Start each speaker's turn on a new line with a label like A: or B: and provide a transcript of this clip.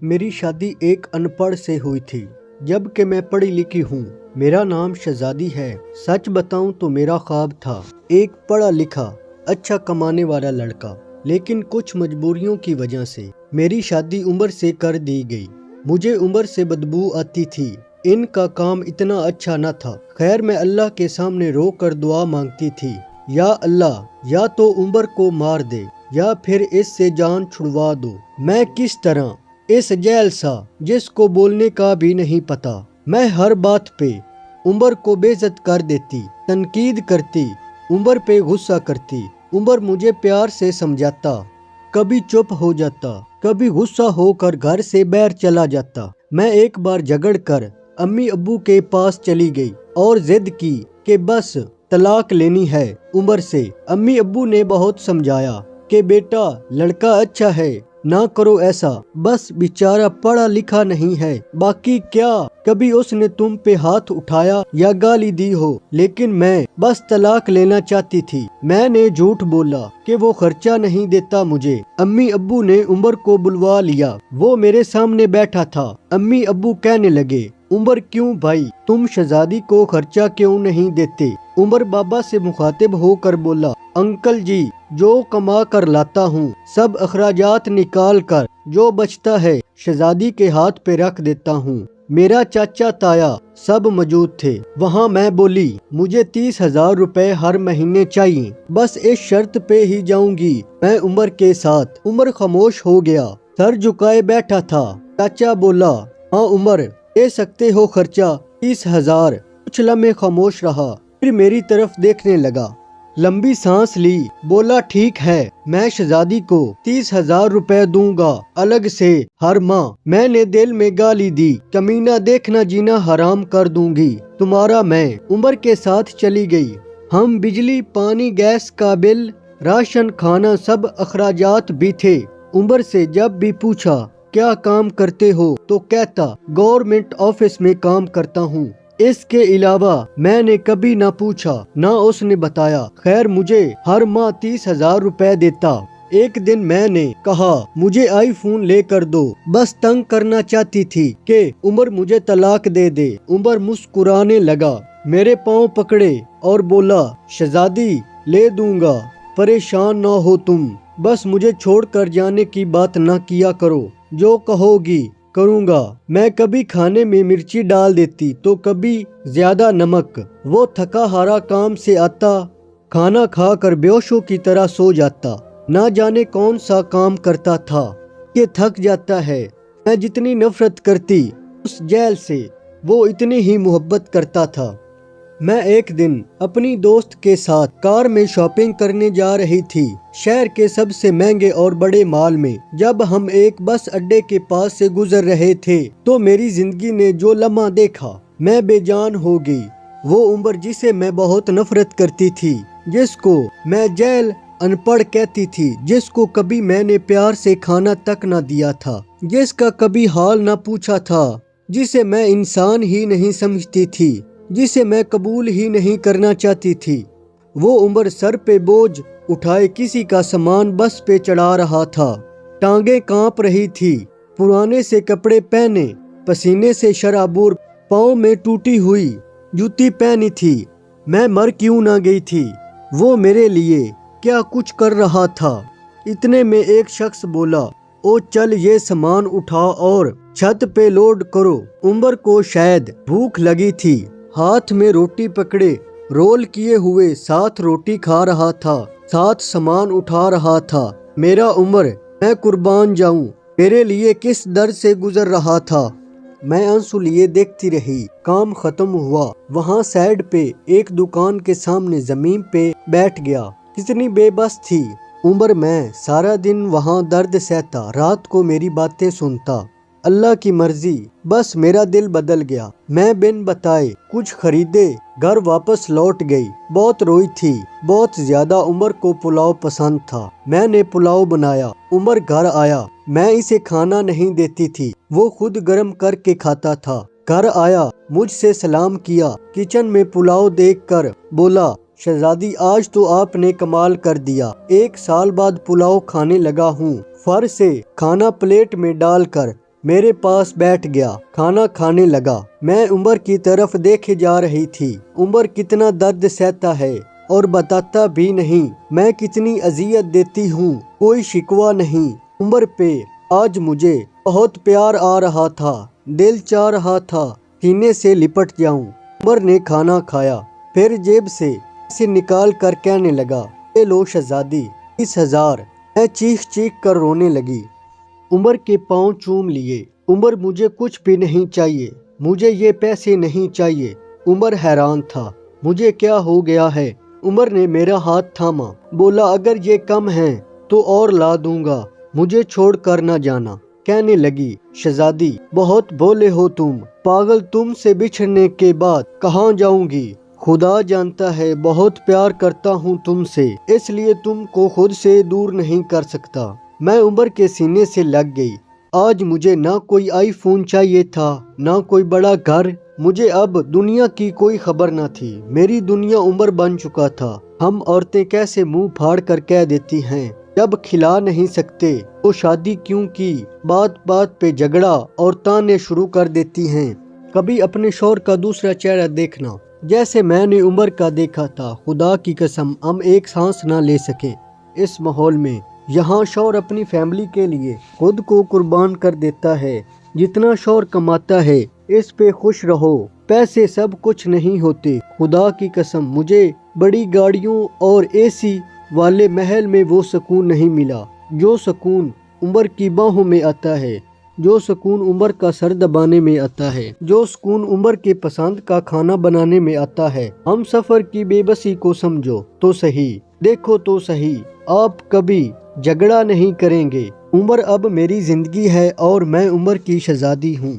A: मेरी शादी एक अनपढ़ से हुई थी, जबकि मैं पढ़ी लिखी हूँ। मेरा नाम शहजादी है। सच बताऊँ तो मेरा ख्वाब था एक पढ़ा लिखा अच्छा कमाने वाला लड़का, लेकिन कुछ मजबूरियों की वजह से मेरी शादी उम्र से कर दी गई। मुझे उम्र से बदबू आती थी, इनका काम इतना अच्छा न था। खैर मैं अल्लाह के सामने रो कर दुआ मांगती थी, या अल्लाह, या तो उम्र को मार दे या फिर इससे जान छुड़वा दो। मैं किस तरह इस जेल सा जिसको बोलने का भी नहीं पता। मैं हर बात पे उम्र को बेइज्जत कर देती, तनकीद करती, उम्र पे गुस्सा करती। उम्र मुझे प्यार से समझाता, कभी चुप हो जाता, कभी गुस्सा होकर घर से बाहर चला जाता। मैं एक बार झगड़ कर अम्मी अब्बू के पास चली गई और जिद की कि बस तलाक लेनी है उम्र से। अम्मी अब्बू ने बहुत समझाया कि बेटा लड़का अच्छा है, ना करो ऐसा, बस बेचारा पढ़ा लिखा नहीं है। बाकी क्या कभी उसने तुम पे हाथ उठाया या गाली दी हो, लेकिन मैं बस तलाक लेना चाहती थी। मैंने झूठ बोला कि वो खर्चा नहीं देता मुझे। अम्मी अब्बू ने उमर को बुलवा लिया, वो मेरे सामने बैठा था। अम्मी अब्बू कहने लगे, उमर क्यों भाई, तुम शहजादी को खर्चा क्यों नहीं देते? उमर बाबा से मुखातिब होकर बोला, अंकल जी, जो कमा कर लाता हूँ सब अखराजात निकाल कर जो बचता है शहजादी के हाथ पे रख देता हूँ। मेरा चाचा ताया सब मौजूद थे वहाँ। मैं बोली, मुझे 30,000 रुपए हर महीने चाहिए, बस इस शर्त पे ही जाऊंगी मैं उमर के साथ। उमर खामोश हो गया, सर झुकाए बैठा था। चाचा बोला, हाँ उमर, दे सकते हो खर्चा 30,000। कुछ लम्हे खामोश रहा, फिर मेरी तरफ देखने लगा, लंबी सांस ली, बोला ठीक है, मैं शहजादी को 30,000 रुपए दूंगा अलग से हर माह। मैंने दिल में गाली दी, कमीना देखना जीना हराम कर दूंगी तुम्हारा मैं। उमर के साथ चली गई। हम बिजली पानी गैस का बिल राशन खाना सब अखराजात भी थे। उमर से जब भी पूछा क्या काम करते हो तो कहता गवर्नमेंट ऑफिस में काम करता हूँ। इसके अलावा मैंने कभी ना पूछा, ना उसने बताया। खैर मुझे हर माह 30,000 रुपए देता। एक दिन मैंने कहा मुझे आईफोन लेकर दो, बस तंग करना चाहती थी कि उमर मुझे तलाक दे दे। उमर मुस्कुराने लगा, मेरे पाँव पकड़े और बोला, शहजादी ले दूंगा, परेशान ना हो तुम, बस मुझे छोड़कर जाने की बात ना किया करो, जो कहोगी करूँगा। मैं कभी खाने में मिर्ची डाल देती तो कभी ज्यादा नमक। वो थका हारा काम से आता, खाना खाकर बेहोशों की तरह सो जाता। ना जाने कौन सा काम करता था कि थक जाता है। मैं जितनी नफरत करती उस जेल से, वो इतनी ही मोहब्बत करता था। मैं एक दिन अपनी दोस्त के साथ कार में शॉपिंग करने जा रही थी, शहर के सबसे महंगे और बड़े मॉल में। जब हम एक बस अड्डे के पास से गुजर रहे थे तो मेरी जिंदगी ने जो लम्हा देखा, मैं बेजान हो गई। वो उम्र जिसे मैं बहुत नफरत करती थी, जिसको मैं जेल अनपढ़ कहती थी, जिसको कभी मैंने प्यार से खाना तक न दिया था, जिसका कभी हाल न पूछा था, जिसे मैं इंसान ही नहीं समझती थी, जिसे मैं कबूल ही नहीं करना चाहती थी। वो उम्र सर पे बोझ उठाए किसी का सामान बस पे चढ़ा रहा था। टांगे कांप रही थी, पुराने से कपड़े पहने, पसीने से शराबूर, पाँव में टूटी हुई जूती पहनी थी। मैं मर क्यों ना गई थी? वो मेरे लिए क्या कुछ कर रहा था। इतने में एक शख्स बोला, ओ चल ये सामान उठा और छत पे लोड करो। उमर को शायद भूख लगी थी, हाथ में रोटी पकड़े रोल किए हुए साथ रोटी खा रहा था, साथ सामान उठा रहा था। मेरा उमर, मैं कुर्बान जाऊं, मेरे लिए किस दर्द से गुजर रहा था। मैं आंसू लिए देखती रही। काम खत्म हुआ, वहाँ साइड पे एक दुकान के सामने जमीन पे बैठ गया। कितनी बेबस थी उमर। मैं सारा दिन वहाँ दर्द सहता, रात को मेरी बातें सुनता। अल्लाह की मर्जी, बस मेरा दिल बदल गया। मैं बिन बताए कुछ खरीदे, घर वापस लौट गई। बहुत रोई थी, बहुत ज्यादा। उमर को पुलाव पसंद था, मैंने पुलाव बनाया। उमर घर आया, मैं इसे खाना नहीं देती थी, वो खुद गर्म करके खाता था। घर आया, मुझसे सलाम किया, किचन में पुलाव देखकर बोला, शहजादी आज तो आपने कमाल कर दिया। 1 साल बाद पुलाव खाने लगा हूँ। फर से खाना प्लेट में डालकर میرے پاس بیٹھ گیا، کھانا کھانے لگا۔ میں عمر کی طرف دیکھے جا رہی تھی۔ عمر کتنا درد سہتا ہے اور بتاتا بھی نہیں، میں کتنی اذیت دیتی ہوں، کوئی شکوہ نہیں۔ عمر پہ آج مجھے بہت پیار آ رہا تھا، دل چاہ رہا تھا سینے سے لپٹ جاؤں۔ عمر نے کھانا کھایا، پھر جیب سے پیسے نکال کر کہنے لگا، یہ لو شہزادی، 20,000۔ میں چیخ چیخ کر رونے لگی۔ عمر کے پاؤں چوم لیے۔ عمر مجھے کچھ بھی نہیں چاہیے، مجھے یہ پیسے نہیں چاہیے۔ عمر حیران تھا، مجھے کیا ہو گیا ہے؟ عمر نے میرا ہاتھ تھاما، بولا اگر یہ کم ہیں تو اور لا دوں گا، مجھے چھوڑ کر نہ جانا۔ کہنے لگی، شہزادی بہت بھولے ہو تم، پاگل، تم سے بچھڑنے کے بعد کہاں جاؤں گی؟ خدا جانتا ہے بہت پیار کرتا ہوں تم سے، اس لیے تم کو خود سے دور نہیں کر سکتا۔ میں عمر کے سینے سے لگ گئی۔ آج مجھے نہ کوئی آئی فون چاہیے تھا، نہ کوئی بڑا گھر، مجھے اب دنیا کی کوئی خبر نہ تھی۔ میری دنیا عمر بن چکا تھا۔ ہم عورتیں کیسے منہ پھاڑ کر کہہ دیتی ہیں، جب کھلا نہیں سکتے تو شادی کیوں کی؟ بات بات پہ جھگڑا اور تانے شروع کر دیتی ہیں۔ کبھی اپنے شوہر کا دوسرا چہرہ دیکھنا جیسے میں نے عمر کا دیکھا تھا، خدا کی قسم ہم ایک سانس نہ لے سکے اس ماحول میں۔ یہاں شوہر اپنی فیملی کے لیے خود کو قربان کر دیتا ہے۔ جتنا شوہر کماتا ہے اس پہ خوش رہو، پیسے سب کچھ نہیں ہوتے۔ خدا کی قسم مجھے بڑی گاڑیوں اور اے سی والے محل میں وہ سکون نہیں ملا جو سکون عمر کی باہوں میں آتا ہے، جو سکون عمر کا سر دبانے میں آتا ہے، جو سکون عمر کے پسند کا کھانا بنانے میں آتا ہے۔ ہم سفر کی بے بسی کو سمجھو تو صحیح، دیکھو تو صحیح، آپ کبھی جھگڑا نہیں کریں گے۔ عمر اب میری زندگی ہے اور میں عمر کی شہزادی ہوں۔